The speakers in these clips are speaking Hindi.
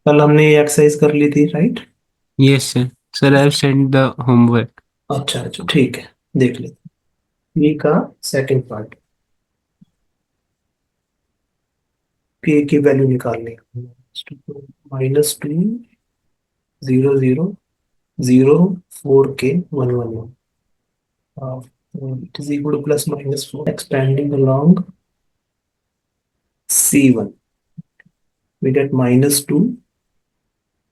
कल हमने ये एक्सरसाइज कर ली थी, right? Yes, sir. Sir, I've sent the homework. अच्छा अच्छा, ठीक है। देख लेते हैं ये का सेकंड पार्ट। पी की वैल्यू निकालनी है। -2 0 0 0 4 के 1 1 1। It is equal to +-4 expanding along C1, we get -2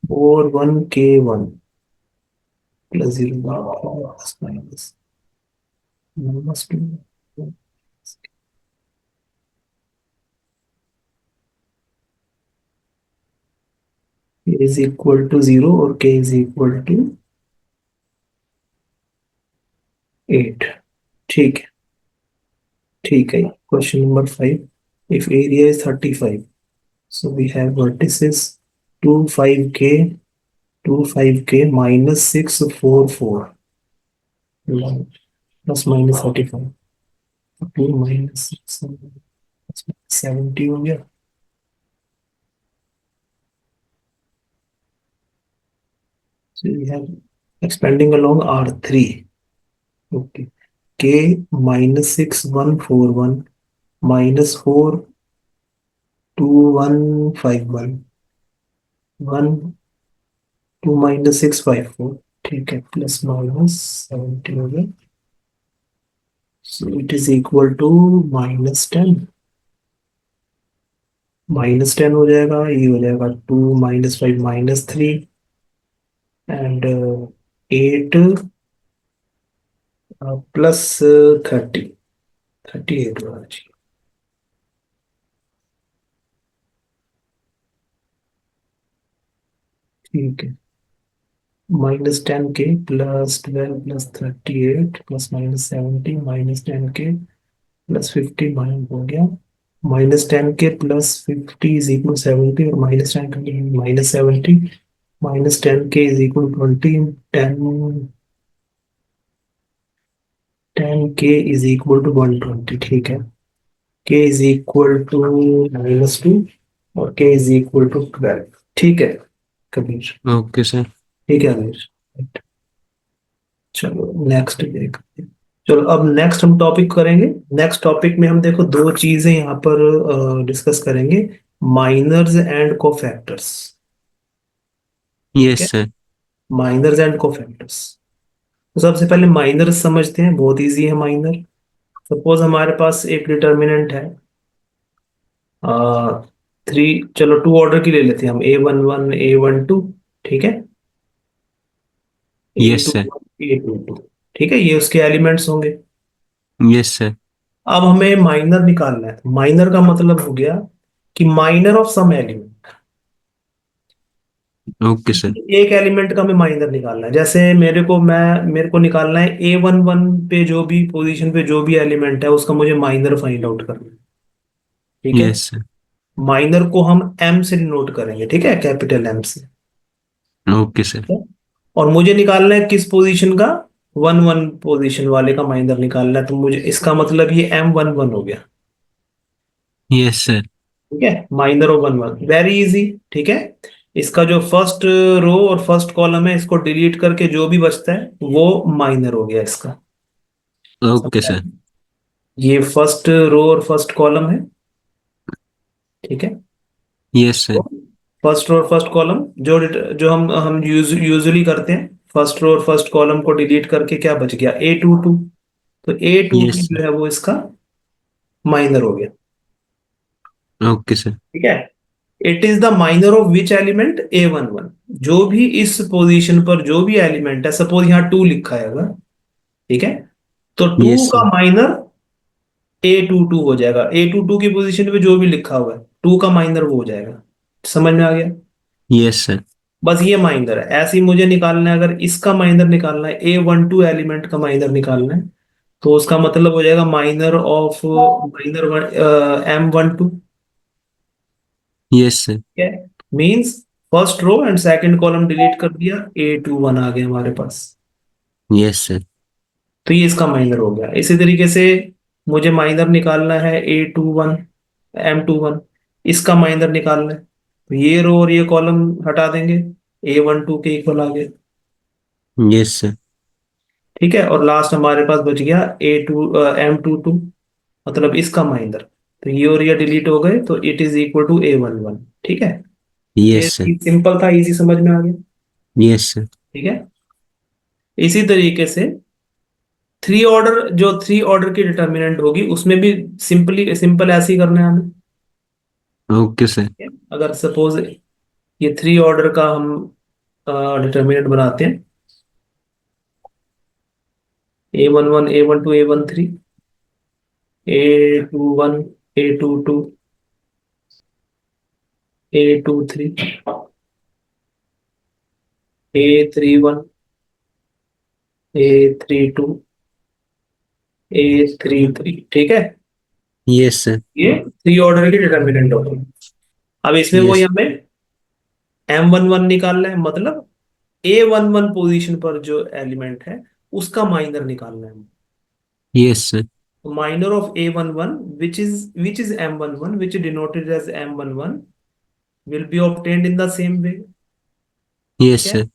4 1 k 1 +0 -2 k is equal to 0 और k is equal to 8। ठीक है, ठीक है। Question number 5, if area is 35, so we have vertices 2 5k 2 5k -6 4 4 ±35, 2 -6 70 हो गया। So we have expanding along R3. Okay. K -6141 -42151 2 -654। ठीक है, ±70 हो गया। So it is equal to -10। -10 हो जाएगा, ये हो जाएगा 2 -5 -3 एंड 8 +30 38 होना चाहिए। ठीक है, -10 के +12 +38 ±70 -10 के +50 माइनस हो गया। -10 के +50 इज इक्वल 70 और -10 के -70 -10 के इज इक्वल 20। 10 के इज इक्वल टू 120। ठीक है, के इज इक्वल टू -2 और के इज इक्वल टू 12। ठीक है कबीर। Okay, sir. ठीक है अमीर। चलो नेक्स्ट देखते हैं। चलो अब नेक्स्ट हम टॉपिक करेंगे। नेक्स्ट टॉपिक में हम देखो दो चीजें यहाँ पर डिस्कस करेंगे, माइनर्स एंड कोफैक्टर्स। ठीक Yes, है, sir. Minors and cofactors. तो सबसे पहले माइनर्स समझते हैं, बहुत इजी है माइनर। सपोज हमारे पास एक डिटर्मिनेंट है, 3, चलो टू ऑर्डर की ले लेते हैं हम, A11 A12। ठीक है, ए Yes, टू sir. A22। ठीक है, ये उसके एलिमेंट्स होंगे। Yes, sir. अब हमें माइनर निकालना है। माइनर का मतलब हो गया कि minor of some element. Okay, sir. एक एलिमेंट का हमें माइनर निकालना है। जैसे मेरे को निकालना है A11 पे जो भी पोजीशन पे जो भी एलिमेंट है उसका मुझे माइनर फाइंड आउट करना है। ठीक है, Yes, sir. माइनर को हम एम से डिनोट करेंगे, ठीक है, कैपिटल एम से। Okay, sir. ठीक है? और मुझे निकालना है किस पोजीशन का, 1 1 पोजीशन वाले का माइनर निकालना है। तो मुझे इसका मतलब ये M11 हो गया। Yes, sir. ठीक है, माइनर ऑफ 1 1 वेरी इजी। ठीक है, इसका जो फर्स्ट रो और फर्स्ट कॉलम है इसको डिलीट करके जो भी बचता है वो माइनर हो गया इसका। Okay, समझ आया? sir. ये फर्स्ट रो और फर्स्ट कॉलम है। ठीक है, Yes, sir. फर्स्ट रो और फर्स्ट कॉलम जो हम यूजुअली करते हैं, फर्स्ट रो और फर्स्ट कॉलम को डिलीट करके क्या बच गया, A22। तो A22 Yes, sir. जो है वो इसका माइनर हो गया। Okay, sir. ठीक है, it is the minor of which element, A11। जो भी इस पोजीशन पर जो भी एलिमेंट है, सपोज यहाँ 2 लिखा है अगर, ठीक है, तो 2 Yes, का sir. माइनर A22 हो जाएगा। A22 की पोजीशन पे जो भी लिखा हुआ है 2 का माइनर वो हो जाएगा। समझ में आ गया? Yes, sir. बस ये माइनर है। ऐसे ही मुझे निकालना है, अगर इसका माइनर निकालना है, A12 एलिमेंट का माइनर निकालना है, तो उसका मतलब हो जाएगा minor of minor M12। Yes, sir. ठीक है, means first row and second column delete कर दिया, A21 आ गया हमारे पास। Yes, sir. तो ये इसका माइनर हो गया। इसी तरीके से मुझे माइनर निकालना है A21 M21, इसका माइनर निकालना है। तो ये रो और ये कॉलम हटा देंगे, A12 के इक्वल आ गए। Yes sir. ठीक है, और लास्ट हमारे पास बच गया M22, मतलब इसका माइनर। तो ये और ये डिलीट हो गए, तो it is equal to A11। ठीक है, ये यस सर। सिंपल था, इजी समझ में आ गया। Yes sir. ठीक है, इसी तरीके से थ्री ऑर्डर की डिटर्मिनेंट होगी उसमें भी सिंपल ऐसे ही करना है हमें। Okay sir. ठीक है? अगर सपोज ये थ्री ऑर्डर का हम डिटर्मिनेंट बनाते हैं, A11, A12, A13, A21, A22, A23, A31, A32, A33। ठीक है, यस सर। ये थ्री ऑर्डर की डिटर्मिनेंट होगी। अब इसमें वही यस। हमें M11 निकालना है, मतलब A11 पोजीशन पर जो एलिमेंट है उसका माइनर निकालना है। Yes sir. Minor of A11, which is M11, which is denoted as M11, will be obtained in the same way। ठीक यस है, sir.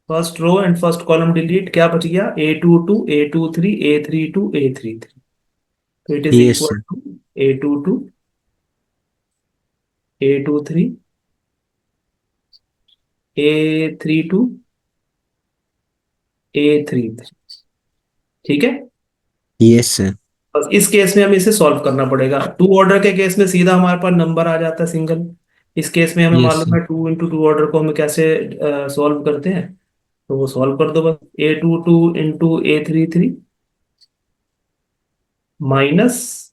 First row and first column delete, क्या बच गया, A22, A23, A32, A33। तो it is yes equal sir. To A22, A23, A32, A33। ठीक है, यस सर। बस इस केस में हमें इसे सॉल्व करना पड़ेगा। टू ऑर्डर के केस में सीधा हमारे पास नंबर आ जाता है सिंगल। इस केस में हमें यस मालूम सर। है टू इंटू टू ऑर्डर को हम कैसे सॉल्व करते हैं। तो वो सॉल्व कर दो बस, A22 into A33 minus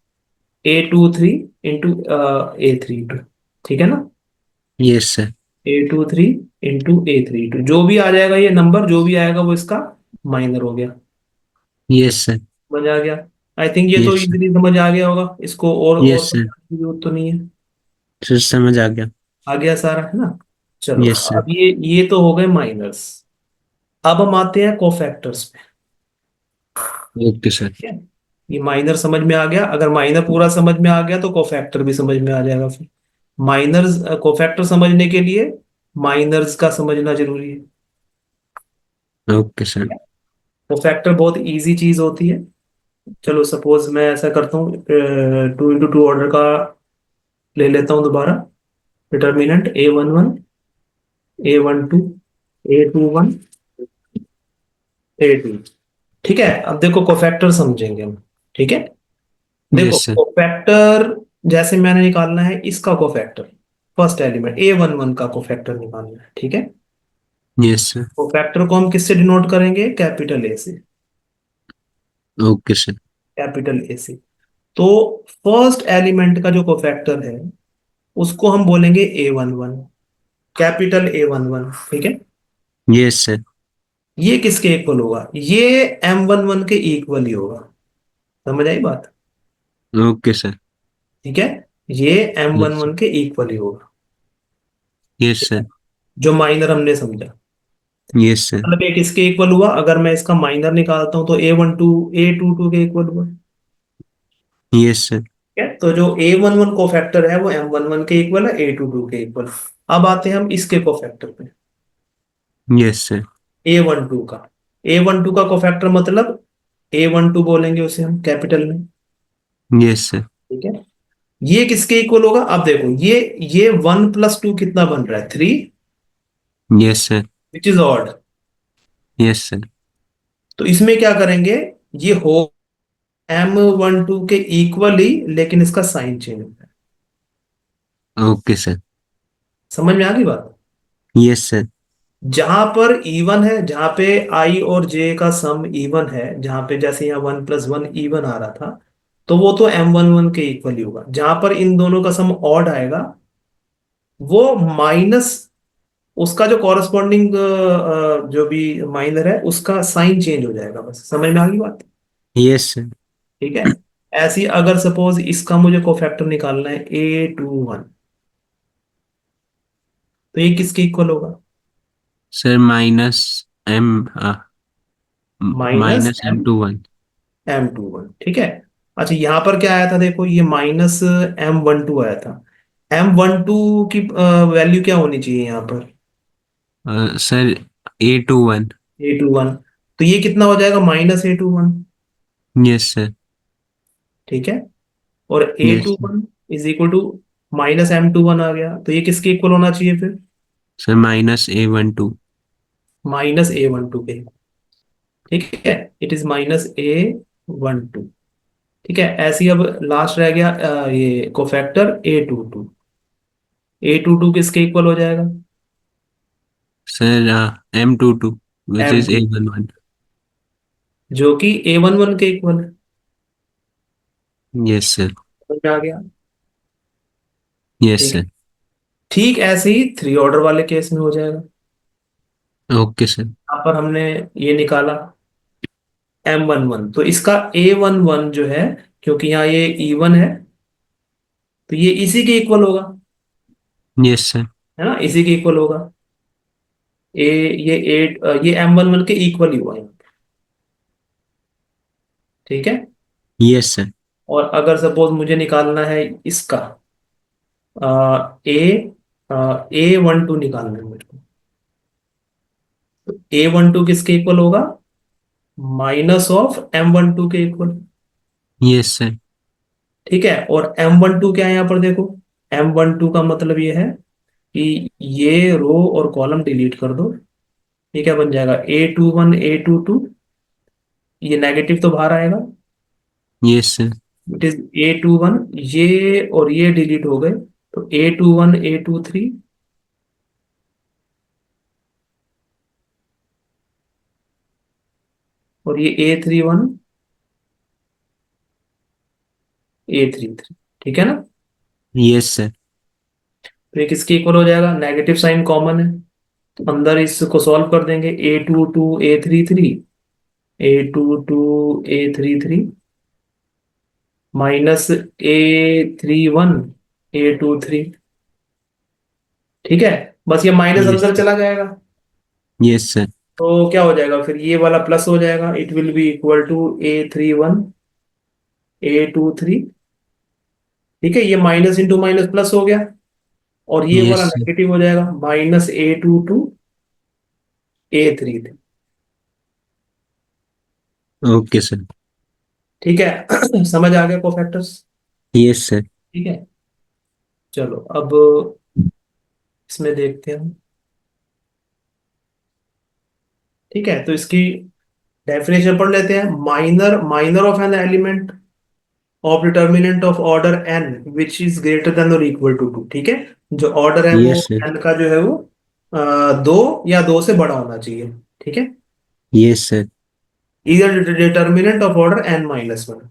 A23 into A32। ठीक है ना, yes sir. A23 into A32, जो भी आ जाएगा ये नंबर, जो भी आएगा वो इसका माइनर हो गया। Yes sir. समझ आ गया? आई थिंक ये तो यस सर। इजीली समझ आ गया होगा, इसको और यस सर। समझने की जरूरत तो नहीं है। सर समझ आ गया। आ गया सारा, है ना? चलो, यस सर। अब ये तो हो गए माइनर्स। अब हम आते हैं कोफैक्टर्स पे। Okay sir. ठीक है, ये माइनर समझ में आ गया, अगर माइनर पूरा समझ में आ गया तो कोफैक्टर भी समझ में आ जाएगा फिर। माइनर्स, कोफैक्टर समझने के लिए माइनर्स का समझना जरूरी है। Okay sir. कोफैक्टर बहुत इजी चीज होती है। चलो सपोज मैं ऐसा करता हूँ, टू इंटू टू ऑर्डर का ले लेता हूँ दोबारा। Determinant A11, A12, A21, A2। ठीक है, अब देखो कोफैक्टर समझेंगे हम। ठीक है, देखो यस सर। कोफैक्टर जैसे मैंने निकालना है इसका कोफैक्टर, फर्स्ट एलिमेंट A11 का कोफैक्टर निकालना है। ठीक है, यस सर। कोफैक्टर को हम किससे डिनोट करेंगे, कैपिटल ए से। Okay sir. कैपिटल ए से। तो फर्स्ट एलिमेंट का जो कोफैक्टर है उसको हम बोलेंगे A11, कैपिटल A11। ठीक है, यस सर। ये किसके इक्वल होगा, ये M11 के इक्वल ही होगा। समझ आई बात? Okay sir. ठीक है, ये एम वन यस। वन के इक्वल ही होगा। यस ठीक है, सर। जो माइनर हमने समझा, यस सर। मतलब एक इसके इक्वल हुआ, अगर मैं इसका माइनर निकालता हूं तो A12 A22 के इक्वल हुआ। Yes sir. ठीक है, तो जो A11 कोफैक्टर है वो M11 के इक्वल है, A22 के इक्वल। अब आते हैं हम इसके कोफैक्टर पे, यस सर। A12 का। A12 का कोफैक्टर मतलब A12 बोलेंगे उसे हम कैपिटल में। Yes sir. ठीक है, ये किसके इक्वल होगा, अब देखो ये 1 + 2 कितना बन रहा है, 3, yes sir. Which is odd. Yes sir. तो इसमें क्या करेंगे, ये हो M12 के इक्वल ही, लेकिन इसका साइन चेंज होता है। Okay sir. समझ में आ गई बात? Yes sir. जहां पर इवन है, जहां पे I और J का सम इवन है, जहां पे जैसे यहाँ 1 + 1 इवन आ रहा था, तो वो तो M11 के इक्वल ही होगा। जहां पर इन दोनों का सम ऑड आएगा, वो माइनस उसका जो कॉरस्पॉन्डिंग जो भी माइनर है उसका साइन चेंज हो जाएगा। बस समझ में आ गई बात? Yes sir. ठीक है, ऐसी अगर सपोज इसका मुझे कोफैक्टर निकालना है A21, तो ये किसके इक्वल होगा, sir minus M minus minus M M21। M21। ठीक है, अच्छा यहां पर क्या आया था, देखो ये माइनस M12 आया था। M12 की वैल्यू क्या होनी चाहिए यहाँ पर? Sir A21। A21। तो ये कितना हो जाएगा? -A21। Yes sir. ठीक है। और A yes too sir. One is equal to -M21 आ गया, तो ये किसके इक्वल होना चाहिए फिर? Sir -A12। -A12 के। ठीक है। It is -A12। ठीक है। ऐसे ही अब लास्ट रह गया ये कोफैक्टर A22 किसके इक्वल हो जाएगा? Sir M22 which M is to A11। जो कि A11 के इक्वल है। Yes sir. समझ में आ गया? यस ठीक है। सर। ठीक ऐसे ही थ्री ऑर्डर वाले केस में हो जाएगा। Okay sir. यहाँ पर हमने ये निकाला M11, तो इसका A11 जो है, क्योंकि यहाँ ये E1 है, तो ये इसी के इक्वल होगा। Yes sir. है ना, इसी के इक्वल होगा। ए ये एट ये M11 के इक्वल ही हुआ है। ठीक है। Yes sir. और अगर सपोज मुझे निकालना है इसका ए A12 निकालना है मुझको। A12 किसके इक्वल होगा? -M12 के इक्वल। Yes sir. ठीक है। और M12 क्या है यहाँ पर देखो? M12 का मतलब ये है कि ये रो और कॉलम डिलीट कर दो। ये क्या बन जाएगा? A21 A22। ये नेगेटिव तो बाहर आएगा। Yes sir. It is A21। ये और ये डिलीट हो गए, तो A21 A23। और ये A31 A33। ठीक है ना? Yes sir. तो ये किसके इक्वल हो जाएगा? नेगेटिव साइन कॉमन है, तो अंदर इसको सॉल्व कर देंगे। A22 A33 -A31 A23। ठीक है। बस ये माइनस यस अंदर सर। चला जाएगा। Yes sir. तो क्या हो जाएगा फिर? ये वाला प्लस हो जाएगा। It will be equal to A31 A23। ठीक है। ये माइनस इंटू माइनस प्लस हो गया, और ये यस वाला सर। नेगेटिव हो जाएगा। -A22 A33। Okay sir. ठीक है। समझ आ गया कोफैक्टर्स? Yes sir. ठीक है। चलो अब इसमें देखते हैं। ठीक है, तो इसकी डेफिनेशन पढ़ लेते हैं। Minor minor of an element of determinant of order n which is greater then और इक्वल टू 2। ठीक है। जो ऑर्डर है वो यस सर। n का जो है वो 2 या 2 से बड़ा होना चाहिए। ठीक है। Yes sir. इधर डिटर्मिनेंट ऑफ ऑर्डर n-1।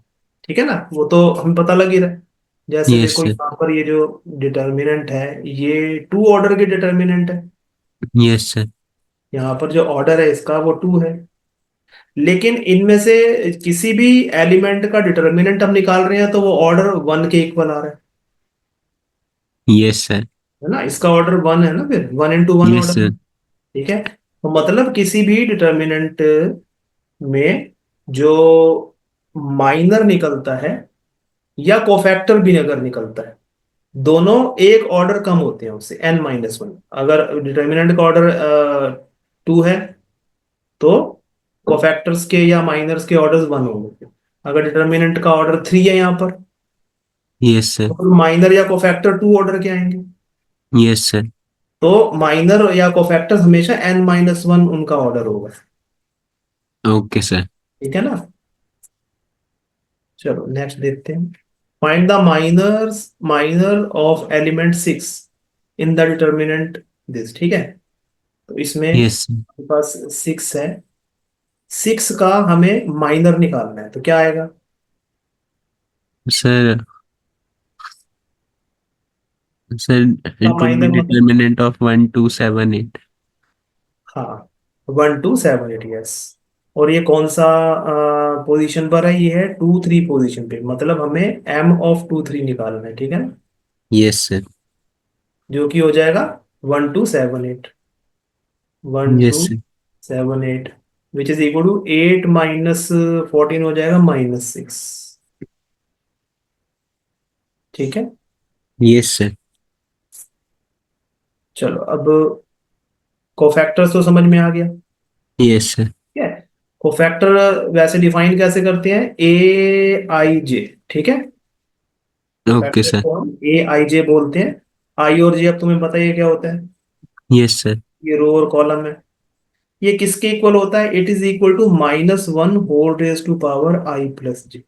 ठीक है ना, वो तो हमें पता लग ही रहा है। जैसे यस देखो सर। यहाँ पर ये जो डिटर्मिनेंट है, ये 2 ऑर्डर के डिटर्मिनेंट है। Yes sir. यहाँ पर जो ऑर्डर है इसका वो 2 है। लेकिन इनमें से किसी भी एलिमेंट का डिटर्मिनेंट हम निकाल रहे हैं तो वो ऑर्डर 1 के इक्वल आ रहा यस सर। है ना। इसका ऑर्डर 1 है ना, फिर 1 × 1 यस ऑर्डर। सर। ठीक है। तो मतलब किसी भी डिटर्मिनेंट में जो माइनर निकलता है या कोफैक्टर भी अगर निकलता है, दोनों एक ऑर्डर कम होते हैं उससे, n-1। अगर डिटर्मिनेंट का ऑर्डर 2 है तो कोफैक्टर्स के या माइनर्स के ऑर्डर्स 1 होंगे। अगर डिटर्मिनेंट का ऑर्डर 3 है यहाँ पर, यस सर। तो माइनर या कोफैक्टर 2 ऑर्डर के आएंगे। Yes sir. तो माइनर या कोफैक्टर हमेशा n-1 उनका ऑर्डर होगा। Okay sir. ठीक है ना? चलो नेक्स्ट देखते हैं। Find the minor of element 6 in the determinant this. ठीक है। तो इसमें यस हमारे पास 6 है। 6 का हमें माइनर निकालना है, तो क्या आएगा? सर। सर का इट वुड बी माइनर मतलब? Determinant of 1278। हाँ, 1 2 7 8, यस। और ये कौन सा पोजीशन पर है? ये है 2 3 पोजीशन पे, मतलब हमें M(2 3) निकालना है। ठीक है ना? Yes sir. जो कि हो जाएगा 1 2 7 8। One two yes sir. Seven eight which is equal to 8 -14 हो जाएगा -6। ठीक है। Yes sir. चलो अब कोफैक्टर्स तो समझ में आ गया। Yes, sir. ठीक है। कोफैक्टर वैसे डिफाइन कैसे करते हैं, ए आई जे। ठीक है। Okay, cofactor sir. को हम ए आई जे बोलते हैं। आई और जे अब तुम्हें पता ही है क्या होता है। Yes, sir. ये रो और कॉलम है। ये किसके इक्वल होता है, it is equal to -1 whole raise to power I plus J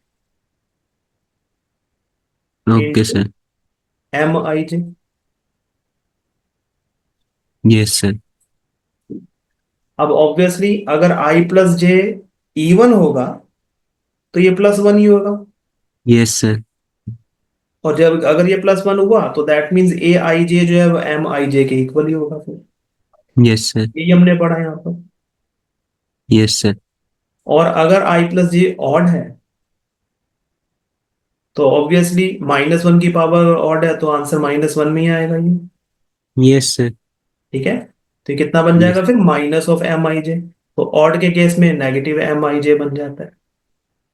Okay, into sir. M I J. Yes, sir. अब ऑब्वियसली अगर आई प्लस जे इवन होगा तो ये +1 ही होगा। Yes, sir. और जब अगर ये +1 हुआ तो दैट मीन्स ए आई जे जो है वो एम आई जे के इक्वल ही होगा फिर। Yes, sir. यही हमने पढ़ा यहाँ पर। Yes, sir. और अगर आई प्लस जे ऑड है तो ऑब्वियसली -1 की पावर ऑड है तो आंसर -1 में ही आएगा ये। Yes, sir. ठीक है। तो ये कितना बन Yes. जाएगा फिर, माइनस ऑफ एम आई जे। तो ऑड के केस में नेगेटिव एम आई जे बन जाता है।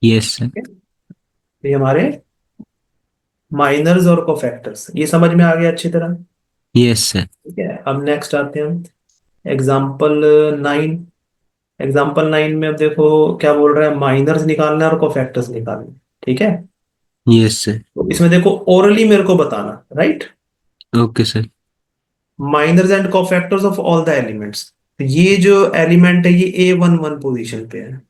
Yes, sir. ठीक है। तो ये हमारे माइनर्स और कोफैक्टर्स ये समझ में आ गया अच्छी तरह। Yes, sir. ठीक है। अब नेक्स्ट आते हैं हम एग्जाम्पल 9। एग्जाम्पल 9 में अब देखो क्या बोल रहा है, माइनर्स निकालना है और कोफैक्टर्स निकालना है। ठीक है। Yes, sir. तो इसमें देखो ओरली मेरे को बताना, right. Okay, sir. Minors and cofactors of all the elements. ये जो एलिमेंट है ये A11 पोजीशन पे है।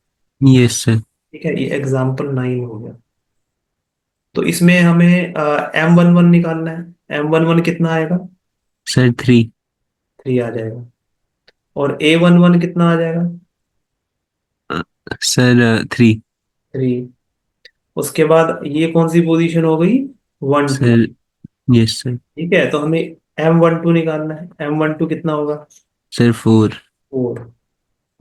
Yes, sir. ठीक है, ये एग्जाम्पल 9 हो गया। तो इसमें हमें M11 निकालना है। M11 कितना आएगा, Sir, 3. 3 आ जाएगा। और A11 कितना आ जाएगा, Sir, 3. 3। उसके बाद ये कौन सी पोजीशन हो गई, 1 2। Sir, yes, sir. ठीक है, तो हमें M12 निकालना है। M12 कितना होगा, Sir, 4. 4।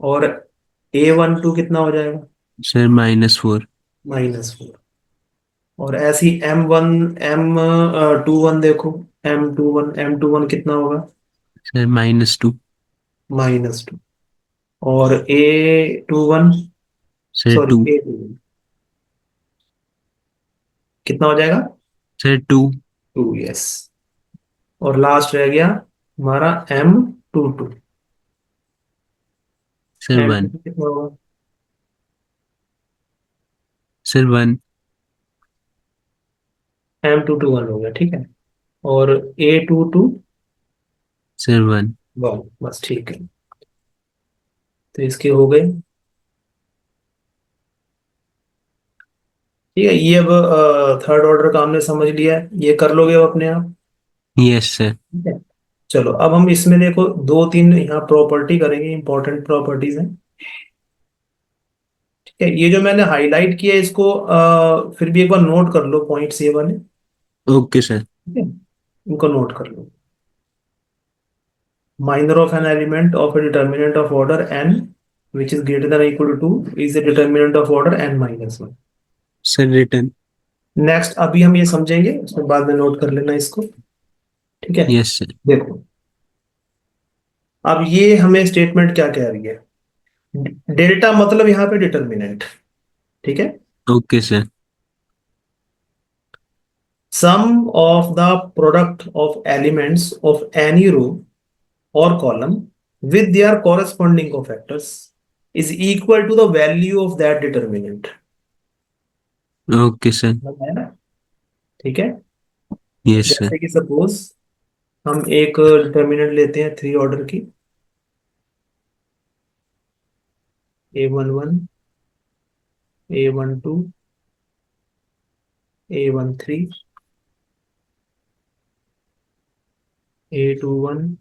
और A12 कितना हो जाएगा, Sir, -4. -4। और ऐसी M21 देखो, M21 कितना होगा, Sir, -2. -2। और A21, Sir, सॉरी 2. A21 कितना हो जाएगा, Sir, 2. 2, यस। और लास्ट रह गया हमारा M22। Sir, M 1. कितना होगा, Sir, 1. M221 हो गया। ठीक है। और A22, Sir, 1. वाह बस ठीक है। तो इसके हो गए। ठीक है, ये अब थर्ड ऑर्डर का हमने समझ लिया है, ये कर लोगे अब अपने आप। Yes, sir. ठीक है। चलो अब हम इसमें देखो दो तीन यहाँ प्रॉपर्टी करेंगे, इंपॉर्टेंट प्रॉपर्टीज हैं। ठीक है, ये जो मैंने हाईलाइट किया है इसको फिर भी एक बार नोट कर लो पॉइंट्स ये वाले। Okay, sir. ठीक है, इनको नोट कर लो। Minor of an element of a determinant of order n which is greater than equal to 2 is a determinant of order n-1। Sir, written. Next अभी हम ये समझेंगे, उसमें बाद में नोट कर लेना इसको। ठीक है। Yes, sir. देखो अब ये हमें स्टेटमेंट क्या कह रही है, डेल्टा मतलब यहाँ पे डिटर्मिनेंट। ठीक है। Okay, sir. Sum of the product of elements of any row or column with their corresponding cofactors is equal to the value of that determinant। Okay, sir. समझ आया ना? ठीक है। Yes, sir. जैसे कि सपोज हम एक डिटर्मिनेंट लेते हैं 3 ऑर्डर की, A11, A12, A13, A21,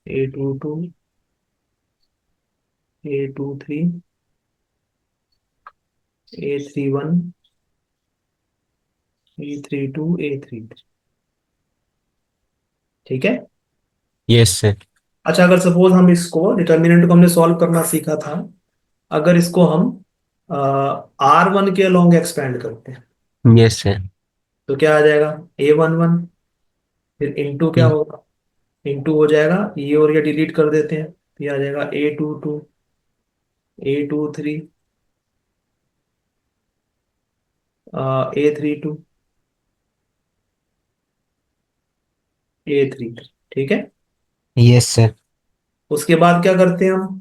A22, A23, A31, A32, A33। ठीक है। Yes, sir. अच्छा, अगर सपोज हम इसको डिटर्मिनेंट को हमने सॉल्व करना सीखा था, अगर इसको हम R1 के अलोंग एक्सपेंड करते हैं Yes, sir. तो क्या आ जाएगा, A11। फिर इंटू क्या Ye- होगा, इंटू हो जाएगा ये और ये डिलीट कर देते हैं तो ये आ जाएगा A22, A23, A32, A33। ठीक है। Yes sir. उसके बाद क्या करते हैं हम?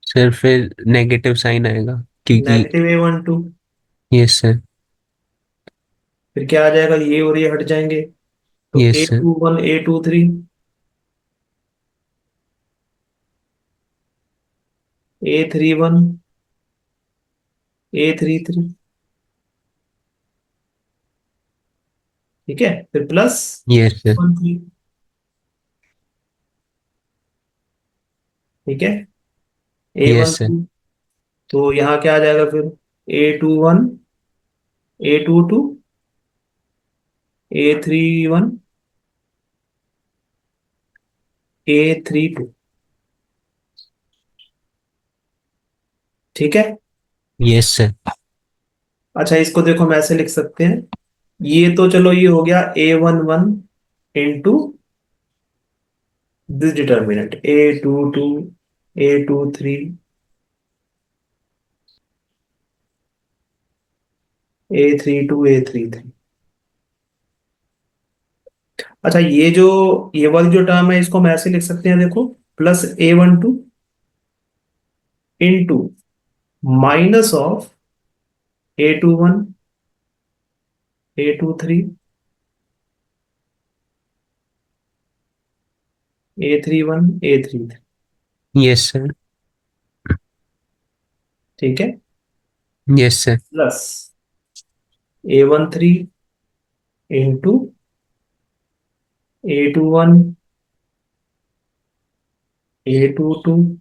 सर फिर नेगेटिव साइन आएगा क्योंकि। -A12। Yes sir. फिर क्या आ जाएगा, ये और ये हट जाएंगे, तो yes sir. A21 A23 A31 A33। ठीक है, फिर प्लस यस सर। 13। ठीक है, यस सर। A12। तो यहाँ क्या आ जाएगा फिर? A21 A22 A31 A32। ठीक है। Yes sir. अच्छा, इसको देखो हम ऐसे लिख सकते हैं, ये तो चलो ये हो गया A11 into this determinant A22 A23 A32 A33। अच्छा, ये वाली जो टर्म है इसको हम ऐसे लिख सकते हैं, देखो, plus A12 into minus of A21 A23 A31 A33। Yes sir. ठीक है, yes sir. Plus A13 into A21 A22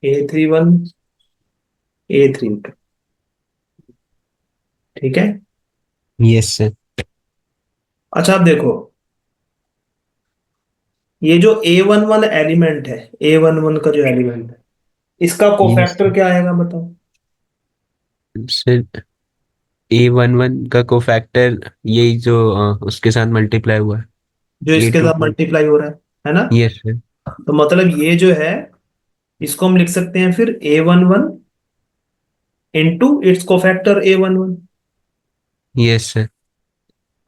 A31 A32। ठीक है। Yes sir. अच्छा, अब देखो, ये जो A11 एलिमेंट है, A11 का जो एलिमेंट है, इसका यस कोफैक्टर क्या आएगा बताओ? सर। A11 का कोफैक्टर यही जो उसके साथ मल्टीप्लाई हुआ है। जो ए इसके टू साथ टू मल्टीप्लाई हो रहा है ना? Yes sir. तो मतलब ये जो है, इसको हम लिख सकते हैं फिर A11 into its cofactor A11। Yes sir.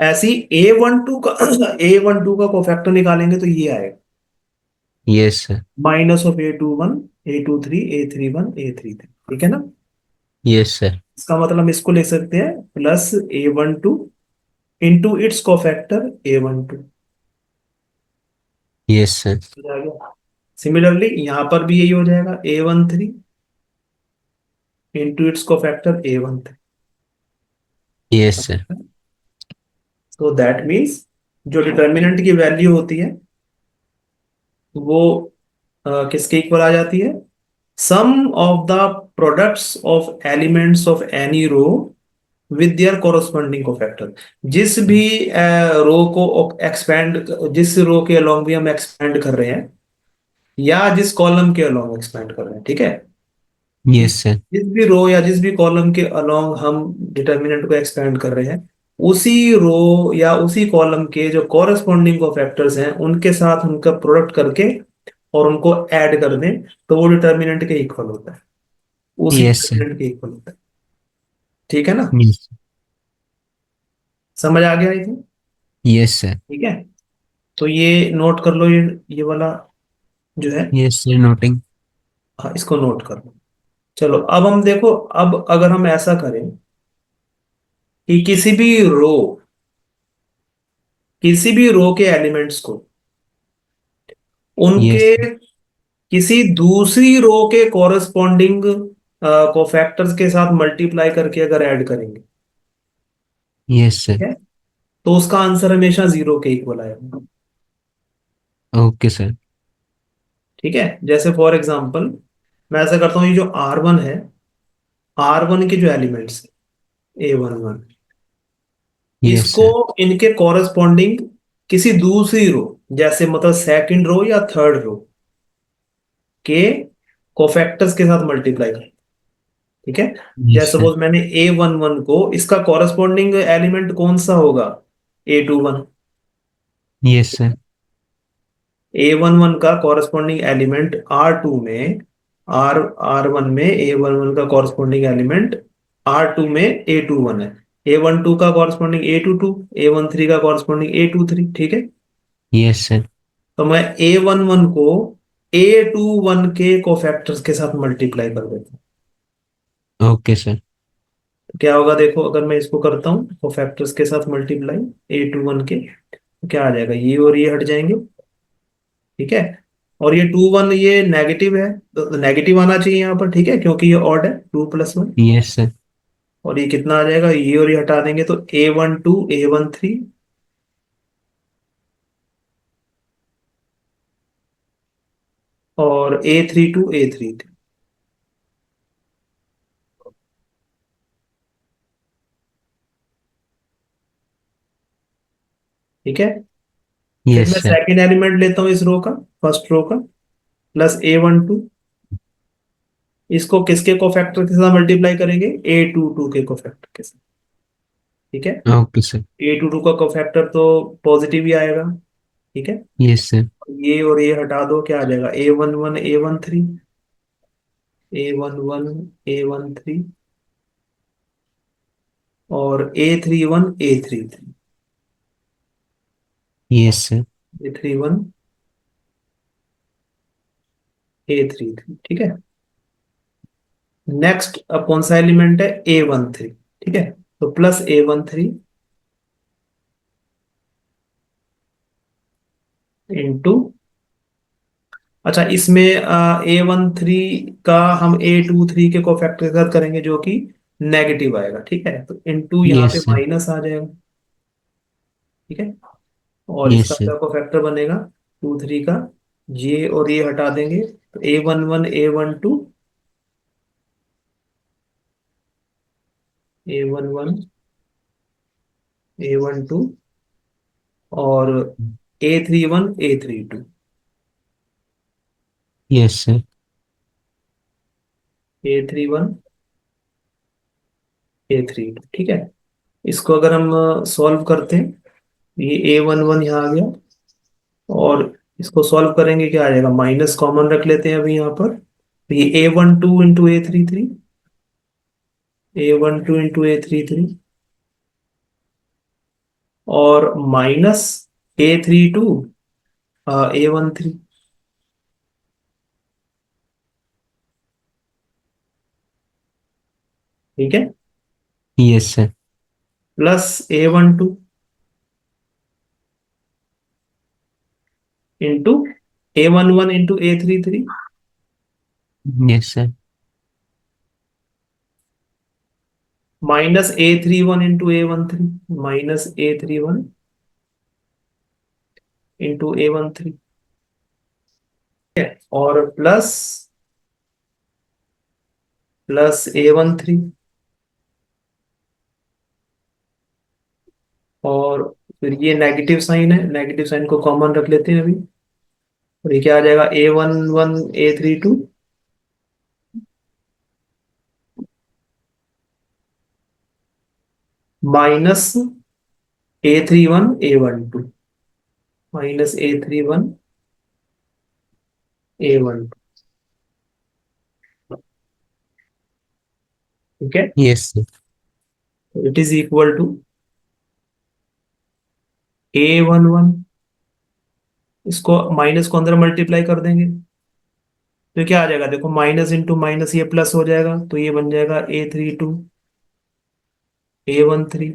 ऐसी A12 का A12 का कोफैक्टर निकालेंगे तो ये आएगा, yes sir. Minus of A21 A23 A31 A33। ठीक है ना? Yes sir. इसका मतलब हम इसको लिख सकते हैं plus A12 into its cofactor A12। Yes sir. Similarly यहाँ पर भी यही हो जाएगा, A13 into its cofactor A13। Yes sir. तो दैट मीन्स जो डिटर्मिनेंट की वैल्यू होती है वो किसके इक्वल आ जाती है? Sum of the products of elements of any row with their corresponding cofactor. जिस भी रो को एक्सपेंड, जिस रो के अलोंग भी हम एक्सपेंड कर रहे हैं, या जिस कॉलम के अलोंग एक्सपेंड कर रहे हैं, ठीक है, यस सर। जिस भी रो या जिस भी कॉलम के अलोंग हम डिटर्मिनेंट को एक्सपेंड कर रहे हैं, उसी रो या उसी कॉलम के जो कॉरेस्पॉन्डिंग कोफैक्टर्स हैं उनके साथ उनका प्रोडक्ट करके और उनको ऐड कर दें, तो वो डिटर्मिनेंट के इक्वल होता है, उसी यस सर। डिटर्मिनेंट के इक्वल होता है। ठीक है ना? यस। समझ आ गया आई थिंक। Yes sir. ठीक है, तो ये नोट कर लो, ये वाला जो है, यस सर नोटिंग। हाँ, इसको नोट कर लो। चलो, अब हम देखो, अब अगर हम ऐसा करें कि किसी भी रो के एलिमेंट्स को यस उनके सर। किसी दूसरी रो के कॉरेस्पॉन्डिंग कोफैक्टर्स के साथ मल्टीप्लाई करके अगर ऐड करेंगे, यस ठीक सर। है, तो उसका आंसर हमेशा 0 के इक्वल आएगा। Okay sir. ठीक है, जैसे फॉर एग्जांपल मैं ऐसा करता हूँ, ये जो R1 है, R1 के जो एलिमेंट्स A11, यस इसको सर। इनके कॉरेस्पॉन्डिंग किसी दूसरी रो, जैसे मतलब सेकंड रो या थर्ड रो के कोफैक्टर्स के साथ मल्टीप्लाई कर। ठीक है, यस जैसे सर। सपोज मैंने A11 को, इसका कॉरेस्पॉन्डिंग एलिमेंट कौन सा होगा? A21। Yes sir. A11 का कॉरेस्पॉन्डिंग एलिमेंट R2 में, आर R1 में A11 का कॉरेस्पॉन्डिंग एलिमेंट R2 में A21 है। A12 का कॉरस्पॉन्डिंग A22, A13 का कॉरस्पॉन्डिंग A23, ठीक है। Yes sir. तो मैं A11 को A21 के कोफैक्टर्स के साथ मल्टीप्लाई कर देता हूँ। Okay sir. तो क्या होगा देखो, अगर मैं इसको करता हूँ कोफैक्टर्स के साथ मल्टीप्लाई A21 के, तो क्या आ जाएगा, ये और ये हट जाएंगे, ठीक है। और ये 21 ये नेगेटिव है, तो नेगेटिव आना चाहिए यहाँ पर, ठीक है, क्योंकि ये ऑड है, 2 + 1। Yes sir. और ये कितना आ जाएगा, ये और ये हटा देंगे तो A12 A13 और A32 A33, ठीक है। फिर यस मैं सर। सेकंड एलिमेंट लेता हूँ इस रो का, फर्स्ट रो का, प्लस A12, इसको किसके कोफैक्टर के साथ मल्टीप्लाई करेंगे, A22 के कोफैक्टर के साथ, ठीक है। Okay sir. A22 का कोफैक्टर तो पॉजिटिव ही आएगा, ठीक है। Yes sir. ये और ये हटा दो, क्या आ जाएगा, A11 A13, A11 A13 और A31 A33, yes sir. A31 A33, ठीक है। नेक्स्ट अब कौन सा एलिमेंट है, A13, ठीक है। तो प्लस A13 इंटू, अच्छा इसमें A13 का हम A23 के कोफैक्टर के साथ करेंगे जो कि नेगेटिव आएगा, ठीक है, तो इंटू यहाँ यस पे सर। माइनस आ जाएगा, ठीक है। और यस इसका सर। क्या कोफैक्टर बनेगा, 23 का, ये और ये हटा देंगे तो A11 A12 A11 A12 और A31 A32, yes sir. A31 A32, ठीक है। इसको अगर हम सॉल्व करते हैं, ये A11 यहाँ आ गया, और इसको सॉल्व करेंगे क्या आ जाएगा, माइनस कॉमन रख लेते हैं अभी यहाँ पर, तो ये A12 into A33, A12 into A33 और माइनस A32 A13, ठीक है, yes sir. Plus A12 into A11 into A33 yes sir. Minus A31 into A13, minus A31 into A13, और प्लस A13, और फिर ये नेगेटिव साइन है, नेगेटिव साइन को कॉमन रख लेते हैं अभी, और ये क्या आ जाएगा, A11 A32 minus A31 A12, minus A31 A12, ठीक है। Yes sir. It is equal to A11, इसको माइनस को अंदर मल्टीप्लाई कर देंगे तो क्या आ जाएगा, देखो माइनस इंटू माइनस ये प्लस हो जाएगा, तो ये बन जाएगा A32 A13,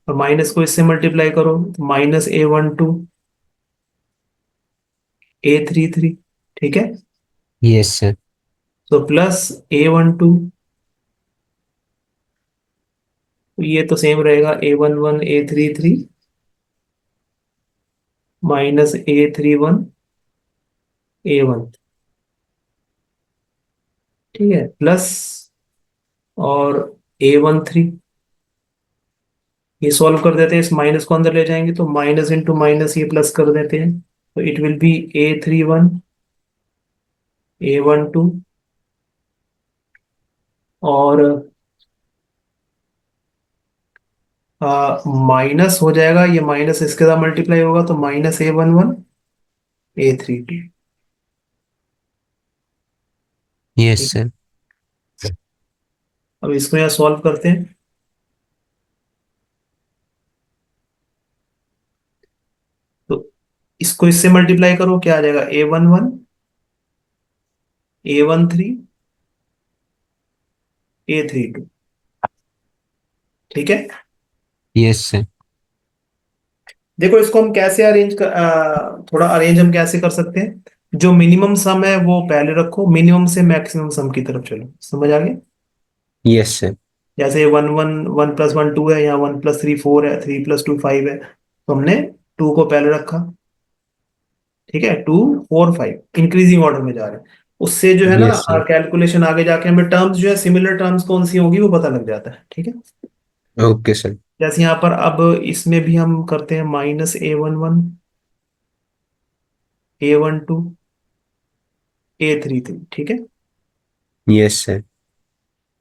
और माइनस को इससे मल्टीप्लाई करो तो माइनस A12 A33, ठीक है। Yes sir. तो प्लस A12, ये तो सेम रहेगा, A11 A33 minus A31 A1, ठीक है, प्लस और A13, ये सॉल्व कर देते हैं, इस माइनस को अंदर ले जाएंगे तो माइनस इंटू माइनस ये प्लस कर देते हैं, तो it will B A31 A12 और माइनस हो जाएगा, ये माइनस इसके साथ मल्टीप्लाई होगा तो माइनस A11 A32, यस ठीक है। सर। अब इसको यहाँ सॉल्व करते हैं, इसको इससे मल्टीप्लाई करो, क्या आ जाएगा, A11, A13, A32। ठीक है। Yes sir. देखो इसको हम कैसे थोड़ा अरेंज हम कैसे कर सकते हैं, जो मिनिमम सम है वो पहले रखो, मिनिमम से मैक्सिमम सम की तरफ चलो, समझ आ गया। Yes sir. जैसे वन वन, 1 + 1 2 है, या 1 + 3 4 है, 3 + 2 5 है, तो हमने टू को पहले रखा। ठीक है, 2 4 5 इंक्रीजिंग ऑर्डर में जा रहे हैं। उससे जो है ना यस सर। कैलकुलेशन आगे जाके हमें टर्म्स जो है, सिमिलर टर्म्स कौन सी होगी वो पता लग जाता है। ठीक है। Okay sir. जैसे यहाँ पर अब इसमें भी हम करते हैं -A11, A12, A33। ठीक है। Yes sir.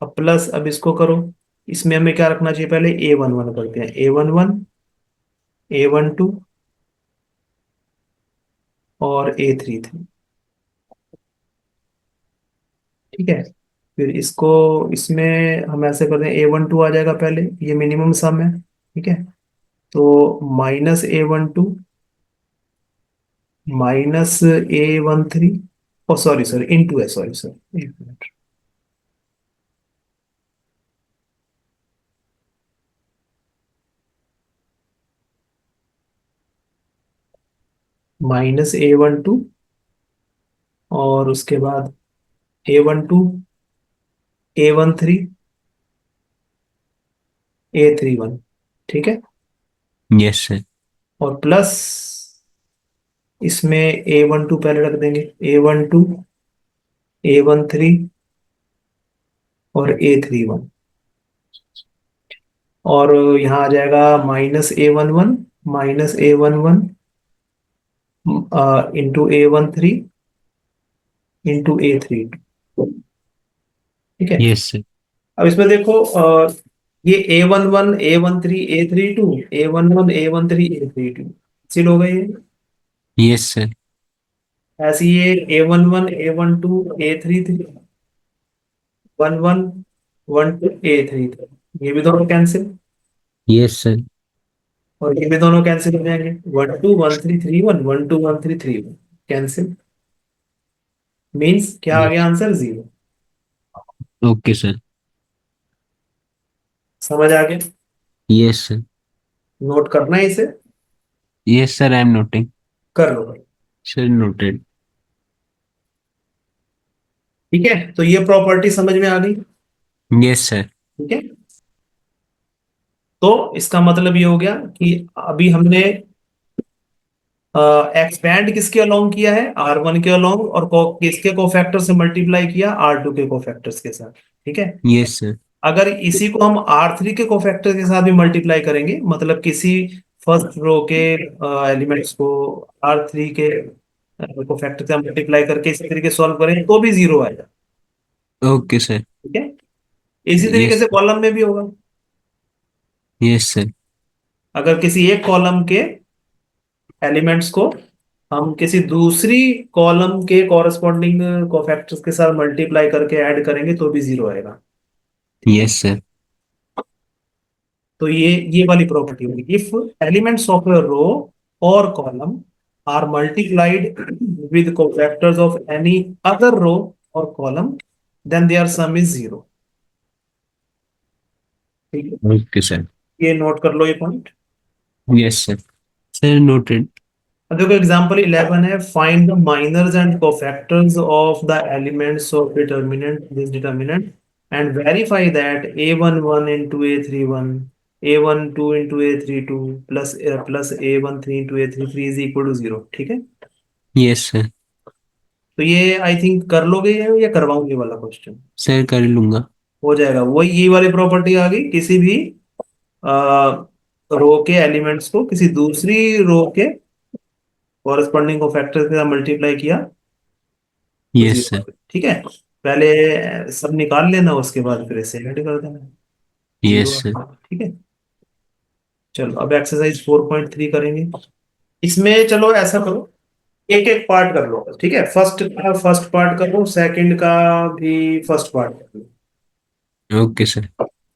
अब प्लस, अब इसको करो, इसमें हमें क्या रखना चाहिए, पहले A11 करते हैं, A11, A12 और A33। ठीक है। फिर इसको, इसमें हम ऐसे करते हैं, A12 आ जाएगा पहले, ये मिनिमम सम है। ठीक है। तो -A12 -A13, ओ सॉरी सॉरी, इनटू है, सॉरी सॉरी, एक मिनट, -A12 और उसके बाद A12, A13, A31। ठीक है। Yes sir. और प्लस इसमें A12 पहले रख देंगे, A12, A13 और A31। और यहाँ आ जाएगा -A11, -A11 × A13 × A32। ठीक है। Yes sir. अब इसमें देखो, ये A11, A13, A32, A11, A13, A32 सिल हो गए ये। Yes sir. ऐसे ये A11, A12, A33, 11, 12, A33, ये भी दोनों कैंसिल। Yes sir. और ये भी दोनों कैंसिल हो जाएंगे, 12 13 3 1, 12 13 3 1 कैंसिल। मीन्स क्या आ गया आंसर, 0। Okay sir. समझ आ गया। Yes sir. नोट करना है इसे, yes sir, I am noting. कर लो भाई। Sir noted. ठीक है, तो ये प्रॉपर्टी समझ में आ गई। Yes sir. ठीक है। तो इसका मतलब ये हो गया कि अभी हमने एक्सपैंड किसके अलोंग किया है, R1 के अलोंग, और किसके कोफैक्टर से मल्टीप्लाई किया, R2 के कोफैक्टर्स के साथ। ठीक है। Yes sir. अगर इसी को हम R3 के कोफैक्टर के साथ भी मल्टीप्लाई करेंगे, मतलब किसी फर्स्ट रो के एलिमेंट्स को R3 के कोफैक्टर से मल्टीप्लाई करके इसी तरीके सॉल्व करें तो भी 0 आएगा। Okay sir. ठीक है। इसी तरीके यस। से कॉलम में भी होगा। Yes sir. अगर किसी एक कॉलम के एलिमेंट्स को हम किसी दूसरी कॉलम के कॉरस्पॉन्डिंग कोफैक्टर्स के साथ मल्टीप्लाई करके ऐड करेंगे तो भी 0 आएगा। ठीक है। Yes sir. तो ये वाली प्रॉपर्टी होगी, if elements of a row और column are multiplied with cofactors of any other row और column, then their sum is 0। ठीक है। Okay sir. ये नोट कर लो ये point. Yes sir. Sir noted. अब देखो एग्जांपल 11 है, find the minors and cofactors of the elements of determinant this determinant and verify that A11 into A31, A12 into A32 plus A13 into A33 is equal to 0। ठीक है। Yes sir. तो ये आई थिंक कर लोगे ये, या करवाऊं ये वाला क्वेश्चन। सर कर लूंगा। हो जाएगा, वही ये वाली प्रॉपर्टी आ गई, किसी भी रो के एलिमेंट्स को किसी दूसरी रो के कॉरस्पॉन्डिंग कोफैक्टर के साथ मल्टीप्लाई किया तो यस 0 आ सर। गया। ठीक है। पहले सब निकाल लेना, उसके बाद फिर इसे ऐड कर देना, यस 0 आ सर। गया। ठीक है। चलो अब एक्सरसाइज 4.3 करेंगे। इसमें चलो ऐसा करो, एक एक पार्ट कर लो। ठीक है, फर्स्ट का फर्स्ट पार्ट कर लो, सेकंड का भी फर्स्ट पार्ट कर लो, ओके सर।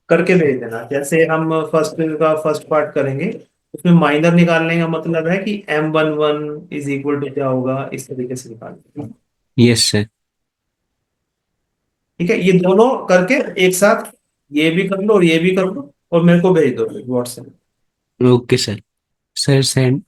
करके भेज देना। जैसे हम फर्स्ट का फर्स्ट पार्ट करेंगे, उसमें माइनर निकालने का मतलब है कि M11 इज इक्वल टू क्या होगा, इस तरीके से निकालना। Yes sir. ठीक है, ये दोनों करके एक साथ ये भी कर लो और ये भी कर लो और मेरे को भेज दो WhatsApp. Okay sir. Sir send.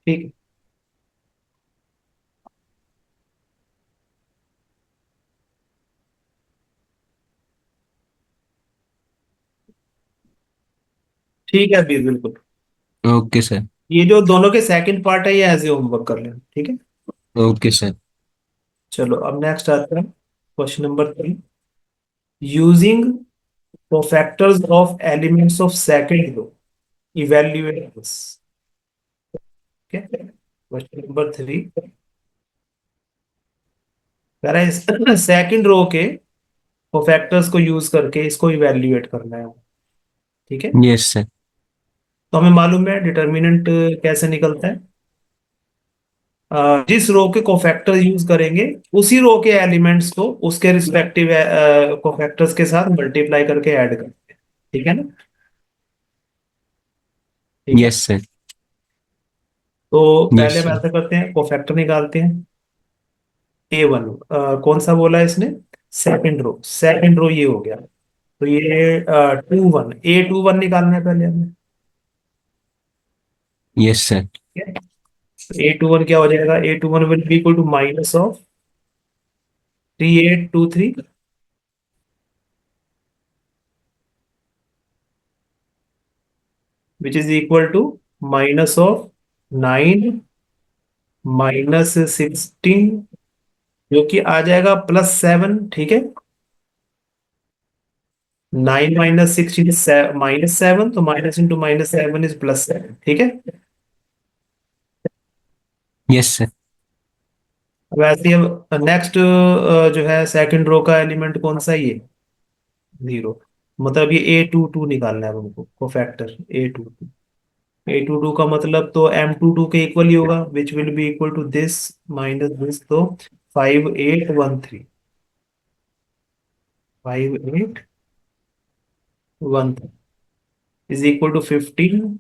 ठीक है। ठीक है अभी बिल्कुल। Okay sir. ये जो दोनों के सेकंड पार्ट है ये एज ए होमवर्क कर लेना, ठीक है। Okay sir. चलो अब नेक्स्ट आता है question number 3। Using cofactors of elements of second row, evaluate this। ठीक है, क्वेश्चन नंबर 3 कह रहा है सेकंड रो के कोफैक्टर्स को यूज करके इसको इवेल्युएट करना है। ठीक है, यस सर। तो हमें मालूम है डिटर्मिनेंट कैसे निकलता है। जिस रो के कोफैक्टर यूज करेंगे उसी रो के एलिमेंट्स को उसके रिस्पेक्टिव कोफैक्टर्स के साथ मल्टीप्लाई करके ऐड करते हैं। ठीक है ना। ठीक है, यस सर। तो यस पहले हम सर। ऐसा करते हैं, कोफैक्टर निकालते हैं। A1 कौन सा बोला है इसने, सेकंड रो ये हो गया। तो ये 21 A21 निकालना है पहले हमें। Yes sir. ठीक है, तो A21 क्या हो जाएगा, A21 will be equal to minus of 3823 which is equal to minus of 9 minus 16 जो कि आ जाएगा +7। ठीक है, 9 माइनस 16 -7, तो माइनस इंटू -7 इज +7। ठीक है, यस सर। अब ऐसे ही अब नेक्स्ट जो है सेकंड रो का एलिमेंट कौन सा है, ये 0। मतलब ये A22 निकालना है हमको, कोफैक्टर A22। A22 का मतलब तो M22 के इक्वल ही होगा, which will be equal to this minus this, तो 5813, 5813 इज इक्वल टू 15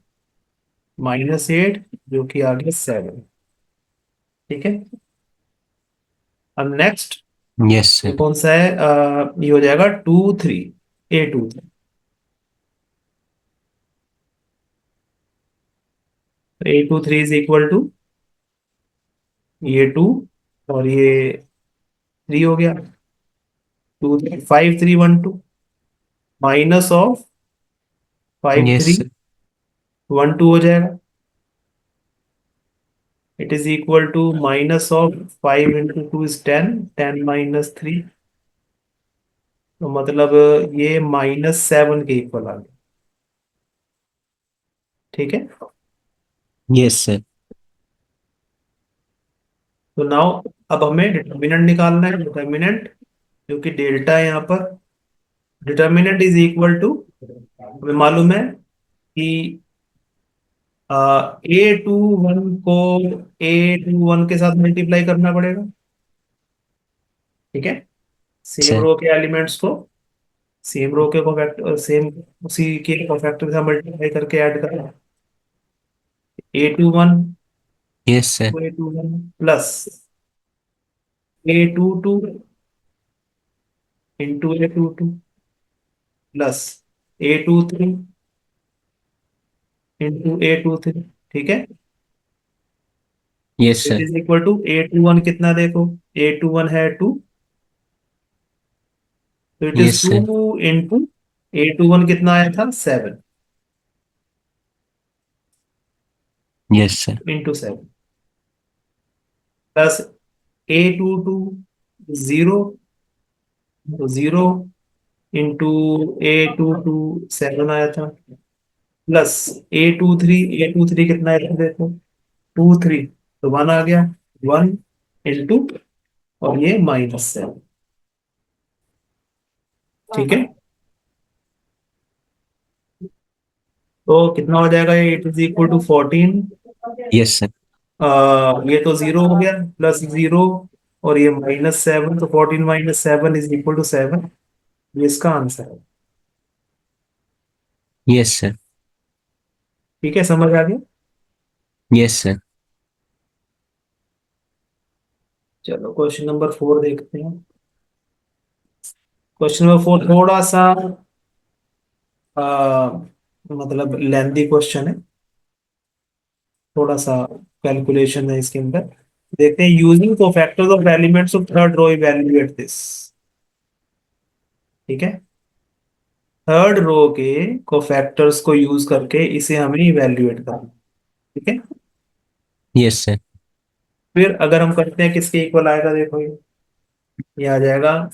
-8 जो कि आ गया 7। ठीक है, अब नेक्स्ट यस ये सर। कौन सा है, ये हो जाएगा 23 A23। A23 is equal to ये 2 और ये 3 हो गया। 53 minus of five yes three sir. One two हो जाएगा। It is equal to minus of 5 × 2 इज 10, 10 - 3, तो मतलब ये -7 के इक्वल आ गया। ठीक है, यस सर। तो नाउ अब हमें डिटर्मिनेंट निकालना है। डिटर्मिनेंट जो कि डेल्टा है यहाँ पर, डिटर्मिनेंट इज इक्वल टू, हमें मालूम है कि A21 को A21 के साथ मल्टीप्लाई करना पड़ेगा। ठीक है, सेम सर। रो के एलिमेंट्स को सेम रो के कोफैक्टर, सेम उसी के कोफैक्टर के साथ मल्टीप्लाई करके ऐड करना। A21 yes sir. A21 plus A22 into A22 plus A23 into A23। ठीक है। Yes it sir. Is equal to A21 कितना देखो, A21 है 2, तो it is yes sir. 2 into A21 कितना आया था 7, yes sir. Into 7 plus A22 0, तो 0 इंटू A22 7 आया था, प्लस A23 कितना आया था देखो 2 3, तो 1 आ गया, 1 इंटू, और ये -7। ठीक है। तो कितना हो जाएगा, ये it is equal to 14। Yes sir. ये तो 0 हो गया, प्लस 0, और ये -7, तो 14 -7 इज इक्वल टू 7। ये इसका आंसर है। Yes sir. ठीक है, समझ आ गया। Yes sir. चलो क्वेश्चन नंबर 4 देखते हैं। क्वेश्चन नंबर 4 थोड़ा सा मतलब लेंदी क्वेश्चन है, थोड़ा सा कैलकुलेशन है इसके अंदर। देखते हैं, using cofactors of elements of third row evaluate this. ठीक है। थर्ड रो के कोफैक्टर्स को यूज करके इसे हमें इवैल्यूएट करना। ठीक है। Yes sir. फिर अगर हम करते हैं किसके इक्वल आएगा, देखो ये आ जाएगा,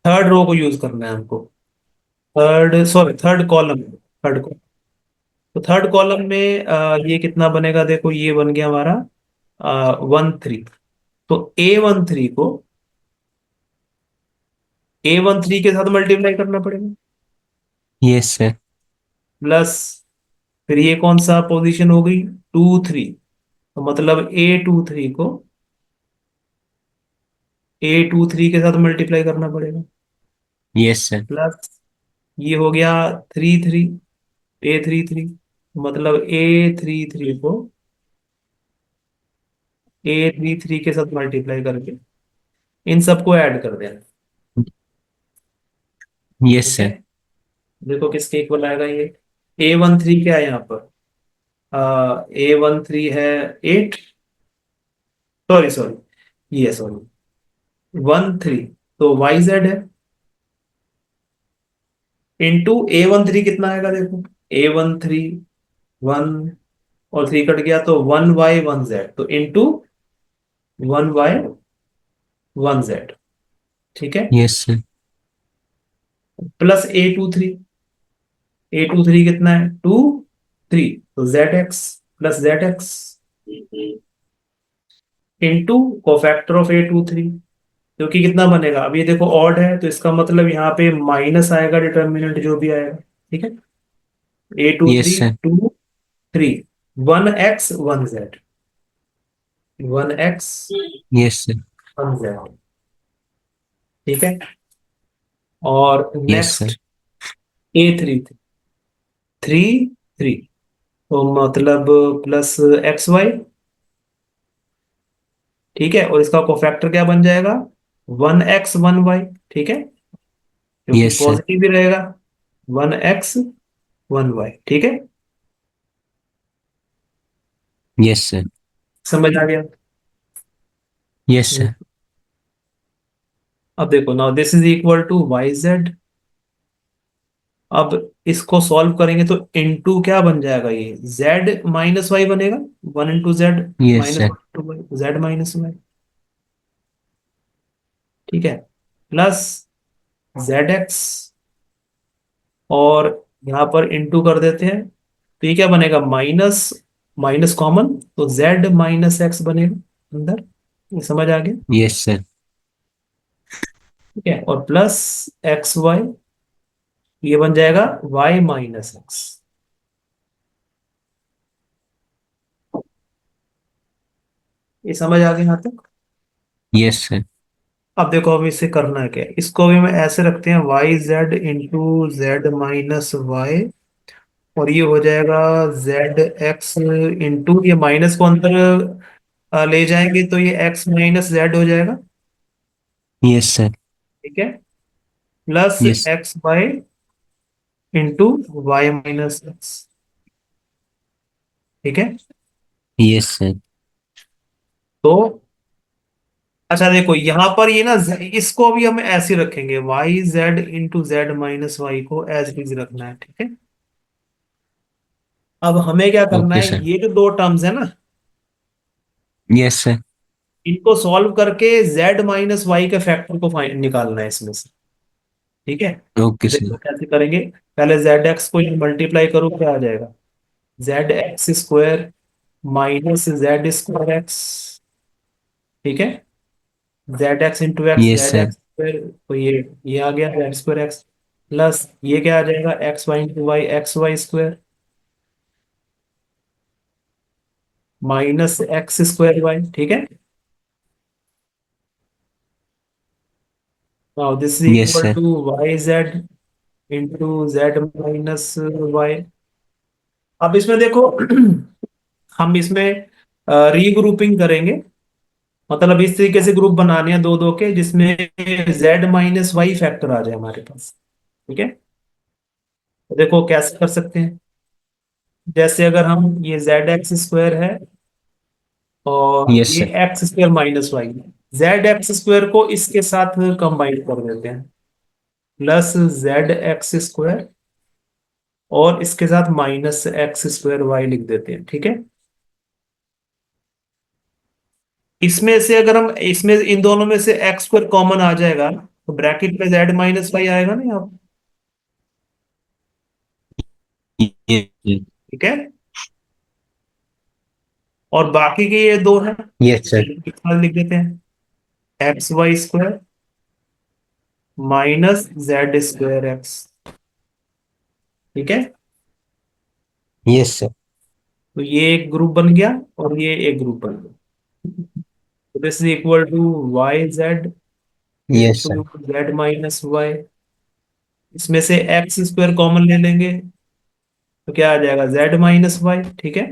थर्ड रो को यूज करना है हमको, third sorry third column, third column. तो थर्ड कॉलम में ये कितना बनेगा, देखो ये बन गया हमारा 1 3। तो A13 को A13 के साथ मल्टीप्लाई करना पड़ेगा, यस सर। प्लस फिर ये कौन सा पोजीशन हो गई 2 3, तो मतलब A23 को A23 के साथ मल्टीप्लाई करना पड़ेगा, यस सर। प्लस ये हो गया 3 3, A33, मतलब A33 को A33 के साथ मल्टीप्लाई करके इन सबको ऐड कर देना। यस ठीक है। सर। देखो किसके इक्वल आएगा ये, A13 क्या है यहाँ पर, A13 है 8, सॉरी सॉरी, ये सॉरी 1 3, तो YZ है, इंटू A13 कितना आएगा देखो, A13 1, और 3 कट गया तो 1Y 1Z, तो इंटू 1Y 1Z। ठीक है। Yes sir. प्लस A23 कितना है 2 3, तो ZX plus ZX into cofactor of A23, क्योंकि कितना बनेगा, अब ये देखो ऑड है तो इसका मतलब यहाँ पे माइनस आएगा, डिटर्मिनेंट जो भी आएगा। ठीक है। A23 yes sir. 2 3, 1X 1Z, 1X yes sir. 1Z। ठीक है। और यस नेक्स्ट सर। A33 तो मतलब प्लस XY। ठीक है, और इसका कोफैक्टर क्या बन जाएगा 1X 1Y। ठीक है, क्योंकि यस सर। पॉजिटिव भी रहेगा, 1X 1Y। ठीक है, यस सर। समझ आ गया। Yes hmm, sir. अब देखो now this is equal to YZ। अब इसको सॉल्व करेंगे तो इनटू क्या बन जाएगा, ये Z-Y बनेगा, 1 into Z yes minus sir. 1 into Z-Y। ठीक है, प्लस ZX, और यहाँ पर इंटू कर देते हैं, तो ये क्या बनेगा, माइनस माइनस कॉमन, तो Z-X बनेगा अंदर। ये समझ आ गया। Yes sir. ठीक है, और प्लस XY, ये बन जाएगा Y-X। ये समझ आ गया यहाँ तक। Yes sir. अब देखो अब इसे करना है क्या, इसको भी मैं ऐसे रखते हैं Y Z into Z minus Y, और ये हो जाएगा जेड एक्स इंटू, ये माइनस को अंदर ले जाएंगे तो ये एक्स माइनस जेड हो जाएगा। Yes sir. ठीक है, plus yes. X Y into Y minus X. ठीक है, यस सर। तो अच्छा देखो यहाँ पर ये ना इसको भी हम ऐसे ही रखेंगे, Y Z into Z minus Y को एज इट इज रखना है। ठीक है, अब हमें क्या करना ओके है, सर। ये जो दो टर्म्स है ना, यस सर। इनको सॉल्व करके z माइनस वाई के फैक्टर को निकालना है इसमें से। ठीक है, ओके तो सर। देखो कैसे करेंगे, पहले जेड एक्स को मल्टीप्लाई करो, क्या आ जाएगा, Z X square minus Z square X. ठीक है, Z X into x yes Z sir. X square, तो ये आ गया जेड स्क्वायर एक्स, प्लस ये क्या आ जाएगा, X Y into Y X Y square minus X square Y. ठीक है, now this is yes equal sir. To Y Z into Z minus Y. अब इसमें देखो हम इसमें रीग्रुपिंग करेंगे, मतलब इस तरीके से ग्रुप बनाने हैं दो दो के, जिसमें z माइनस वाई फैक्टर आ जाए हमारे पास। ठीक है, तो देखो कैसे कर सकते हैं, जैसे अगर हम ये जेड एक्स स्क्वायर है और यस ये sir. X square minus Y, Z X square को इसके साथ कंबाइन कर देते हैं, प्लस जेड एक्स स्क्वायर और इसके साथ माइनस एक्स स्क्वायर वाई लिख देते हैं। ठीक है, इसमें से अगर हम इसमें इन दोनों में से एक्स स्क्वायर कॉमन आ जाएगा तो ब्रैकेट में जेड माइनस वाई आएगा ना यहाँ पे। ठीक है, और बाकी के ये दो हैं, यस सर। इनको कितना लिख देते हैं, X Y square minus Z square X. ठीक है, यस सर। तो ये एक ग्रुप बन गया और ये एक ग्रुप बन गया, तो this is equal to Y Z yes into sir. Z minus Y, इसमें से एक्स स्क्वायर कॉमन ले लेंगे तो क्या आ जाएगा, जेड माइनस वाई। ठीक है,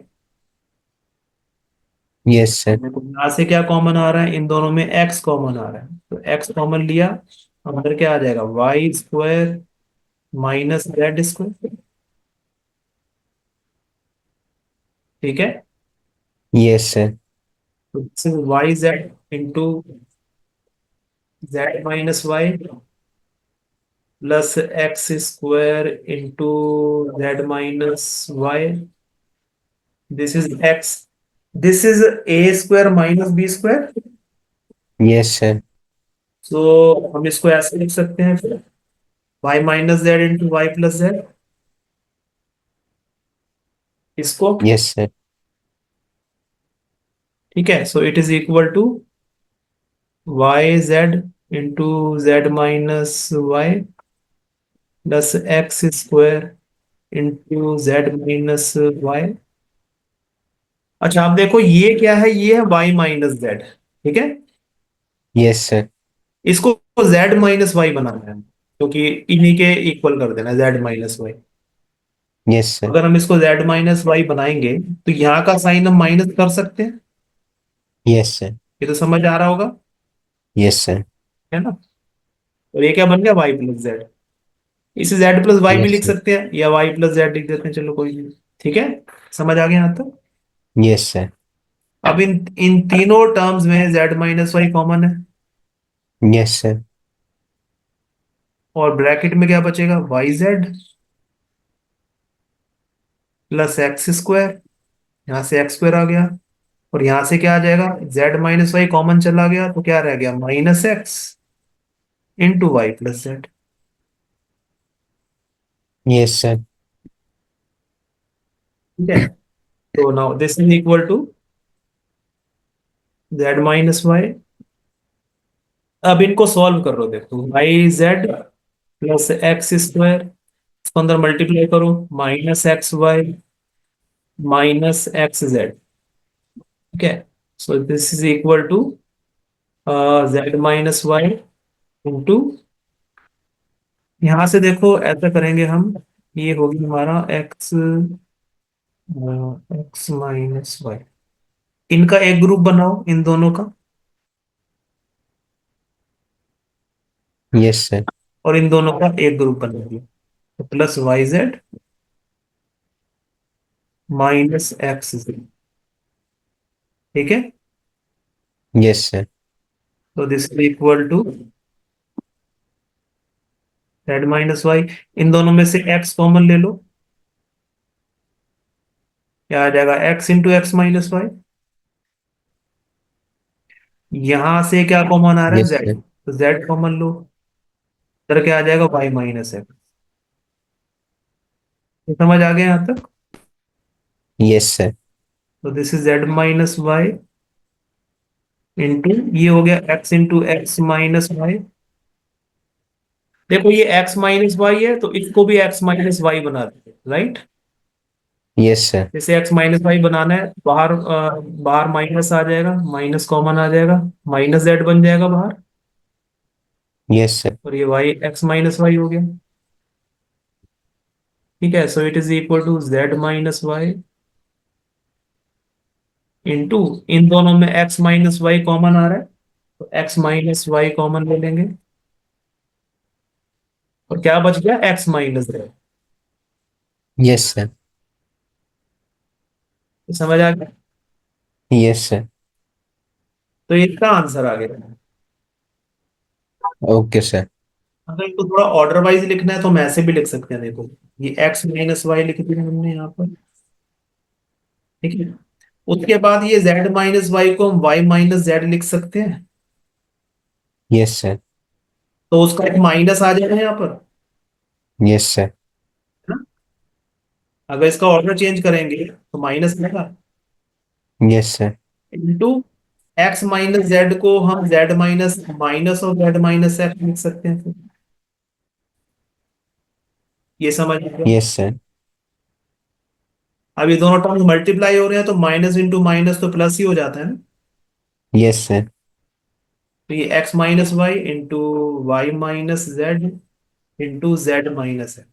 यस सर। देखो यहाँ से क्या कॉमन आ रहा है, इन दोनों में एक्स कॉमन आ रहा है, तो एक्स कॉमन लिया, अंदर क्या आ जाएगा, Y square minus Z square. ठीक है, यस सर। तो this is Y Z into Z minus Y plus X square into Z minus Y, this is X, this is A square minus B square. Yes sir. So हम इसको ऐसे लिख सकते हैं फिर, Y minus Z into Y plus Z, इसको। Yes sir. ठीक है, so it is equal to Y Z into Z minus Y plus X square into Z minus Y. अच्छा आप देखो ये क्या है, ये है वाई माइनस जेड। ठीक है, यस सर। इसको जेड माइनस वाई बनाना है, क्योंकि इन्हीं के इक्वल कर देना Z minus Y. Yes sir. अगर हम इसको जेड माइनस वाई बनाएंगे तो यहाँ का साइन हम माइनस कर सकते हैं, यस सर। ये तो समझ आ रहा होगा, यस सर। है ना। और ये क्या बन गया, वाई प्लस जेड, इसे जेड प्लस वाई भी यस लिख सर। सकते हैं या वाई प्लस जेड लिख देते हैं, चलो कोई नहीं। ठीक है, समझ आ गया यहाँ तक। Yes sir. अब इन इन तीनों टर्म्स में जेड माइनस वाई कॉमन है, यस सर। और ब्रैकेट में क्या बचेगा, Y Z plus X square, यहाँ से एक्स स्क्वायर आ गया, और यहाँ से क्या आ जाएगा, जेड माइनस वाई कॉमन चला गया तो क्या रह गया, minus X into Y plus Z. Yes sir. ठीक है, तो now this is equal to Z minus Y. अब इनको सॉल्व करो, देखो Y Z plus X square, इसको अंदर मल्टीप्लाई करो, minus X Y minus X Z. ठीक है, so this is equal to Z minus Y into, यहाँ से देखो ऐसा करेंगे हम, ये होगी हमारा एक्स माइनस वाई, इनका एक ग्रुप बनाओ इन दोनों का, यस सर। और इन दोनों का एक ग्रुप बना दिया, तो plus Y Z minus X Z. ठीक है, यस सर। तो this is equal to Z minus Y, इन दोनों में से एक्स कॉमन ले लो, क्या आ जाएगा, X into X minus Y, यहां से क्या कॉमन आ रहा है, यस जेड, सर। तो जेड कॉमन लो, इधर क्या आ जाएगा, वाई माइनस एक्स। समझ आ गया यहाँ तक? Yes sir. तो this is Z minus Y into, ये हो गया X into X minus Y. देखो ये एक्स माइनस वाई है, तो इसको भी एक्स माइनस वाई बना देते, राइट। Yes sir. जैसे एक्स माइनस वाई बनाना है, बाहर बाहर माइनस आ जाएगा, माइनस कॉमन आ जाएगा, माइनस जेड बन जाएगा बाहर, यस सर। और ये वाई एक्स माइनस वाई हो गया। ठीक है, so it is equal to Z minus Y into, इन दोनों में एक्स माइनस वाई कॉमन आ रहा है, तो एक्स माइनस वाई कॉमन ले लेंगे, और क्या बच गया, x minus Z. Yes sir. समझ आ गया? Yes sir. तो ये इसका आंसर आ गया। Okay sir. अगर इनको थोड़ा ऑर्डर वाइज लिखना है तो हम ऐसे भी लिख सकते हैं, देखो ये एक्स माइनस वाई लिख दिया हमने यहाँ पर। ठीक है, उसके बाद ये जेड माइनस वाई को हम वाई माइनस जेड लिख सकते हैं, यस सर। तो उसका एक माइनस आ जाएगा यहाँ पर, यस सर। है ना? अगर इसका ऑर्डर चेंज करेंगे तो माइनस आएगा yes sir. Into X minus Z को हम जेड माइनस माइनस और जेड माइनस एक्स लिख सकते हैं। ये समझ गया? Yes sir. अब ये दोनों टर्म्स मल्टीप्लाई हो रहे हैं, तो माइनस इंटू माइनस तो प्लस ही हो जाता है ना, यस सर। तो ये X minus Y into Y minus Z into Z minus है।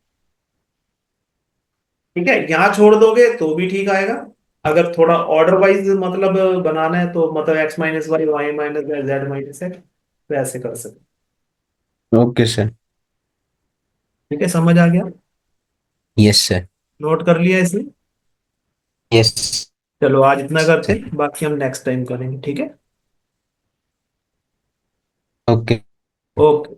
ठीक है, यहाँ छोड़ दोगे तो भी ठीक आएगा, अगर थोड़ा ऑर्डर वाइज मतलब बनाना है, तो मतलब X minus Y Y minus Z minus है, तो ऐसे कर सकते। Okay sir. ठीक है, समझ आ गया? Yes sir. नोट कर लिया इसे? यस चलो आज इतना करते सर। हैं, बाकी हम नेक्स्ट टाइम करेंगे, ठीक है। ओके। ओके।